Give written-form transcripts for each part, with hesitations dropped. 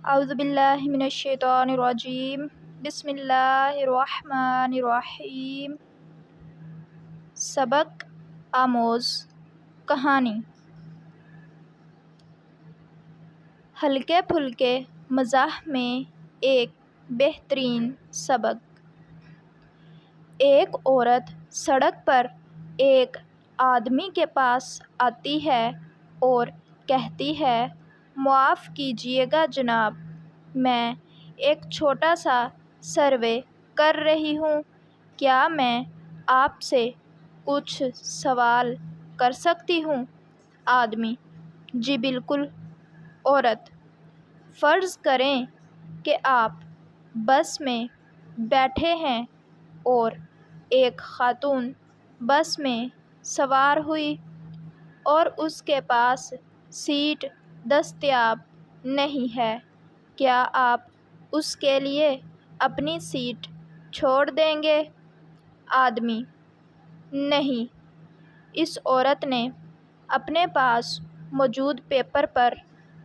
اعوذ باللہ من الشیطان الرجیم بسم اللہ الرحمن الرحیم۔ سبق آموز کہانی۔ ہلکے پھلکے مزاح میں ایک بہترین سبق۔ ایک عورت سڑک پر ایک آدمی کے پاس آتی ہے اور کہتی ہے، معاف کیجیے گا جناب، میں ایک چھوٹا سا سروے کر رہی ہوں، کیا میں آپ سے کچھ سوال کر سکتی ہوں؟ آدمی: جی بالکل۔ عورت: فرض کریں کہ آپ بس میں بیٹھے ہیں اور ایک خاتون بس میں سوار ہوئی اور اس کے پاس سیٹ دستیاب نہیں ہے، کیا آپ اس کے لیے اپنی سیٹ چھوڑ دیں گے؟ آدمی: نہیں۔ اس عورت نے اپنے پاس موجود پیپر پر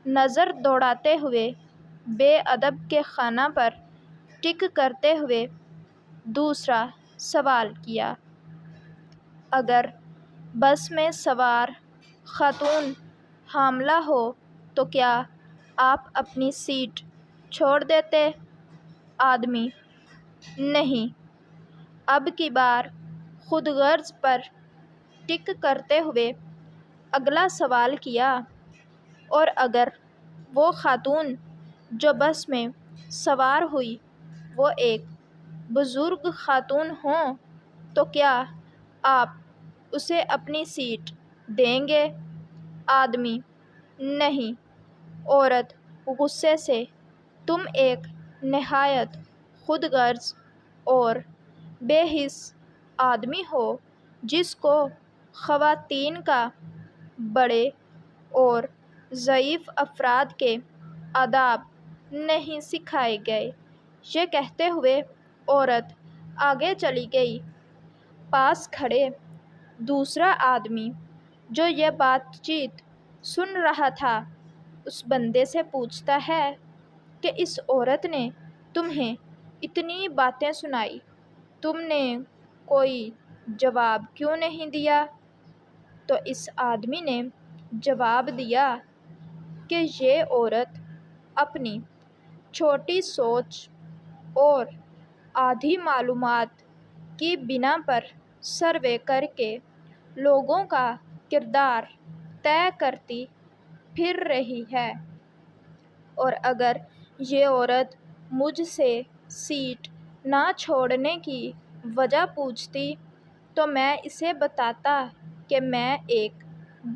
نظر دوڑاتے ہوئے بے ادب کے خانہ پر ٹک کرتے ہوئے دوسرا سوال کیا، اگر بس میں سوار خاتون حاملہ ہو تو کیا آپ اپنی سیٹ چھوڑ دیتے؟ آدمی: نہیں۔ اب کی بار خود غرض پر ٹک کرتے ہوئے اگلا سوال کیا، اور اگر وہ خاتون جو بس میں سوار ہوئی وہ ایک بزرگ خاتون ہوں تو کیا آپ اسے اپنی سیٹ دیں گے؟ آدمی: نہیں۔ عورت غصے سے: تم ایک نہایت خود غرض اور بے حس آدمی ہو جس کو خواتین کا بڑے اور ضعیف افراد کے آداب نہیں سکھائے گئے۔ یہ کہتے ہوئے عورت آگے چلی گئی۔ پاس کھڑے دوسرا آدمی جو یہ بات چیت سن رہا تھا اس بندے سے پوچھتا ہے کہ اس عورت نے تمہیں اتنی باتیں سنائی، تم نے کوئی جواب کیوں نہیں دیا؟ تو اس آدمی نے جواب دیا کہ یہ عورت اپنی چھوٹی سوچ اور آدھی معلومات کی بنا پر سروے کر کے لوگوں کا کردار طے کرتی پھر رہی ہے، اور اگر یہ عورت مجھ سے سیٹ نہ چھوڑنے کی وجہ پوچھتی تو میں اسے بتاتا کہ میں ایک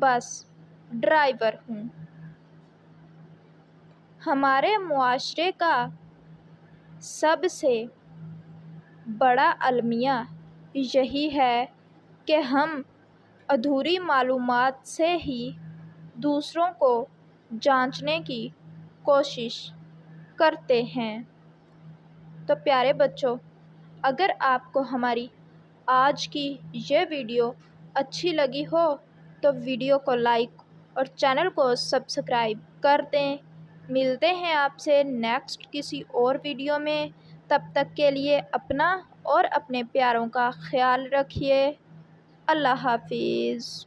بس ڈرائیور ہوں۔ ہمارے معاشرے کا سب سے بڑا المیہ یہی ہے کہ ہم ادھوری معلومات سے ہی دوسروں کو جانچنے کی کوشش کرتے ہیں۔ تو پیارے بچوں، اگر آپ کو ہماری آج کی یہ ویڈیو اچھی لگی ہو تو ویڈیو کو لائک اور چینل کو سبسکرائب کر دیں۔ ملتے ہیں آپ سے نیکسٹ کسی اور ویڈیو میں، تب تک کے لیے اپنا اور اپنے پیاروں کا خیال رکھیے۔ اللہ حافظ۔